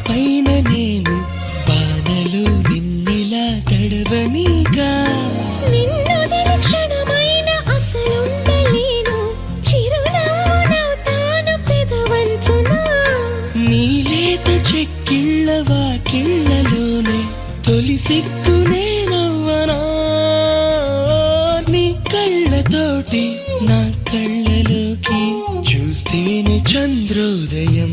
పైన నేను బాధలు నిన్నిలా తడవనీగా నిన్ను క్షణమైన అసలుండలేను చిరునవ్వునవుతాను పెదవంచునా నీలేత చెక్కిళ్ళ వాకిళ్ళలోనే తొలి సిగ్గునే నవ్వనా నీ కళ్ళతోటి నా కళ్ళలోకి చూస్తేనే చంద్రోదయం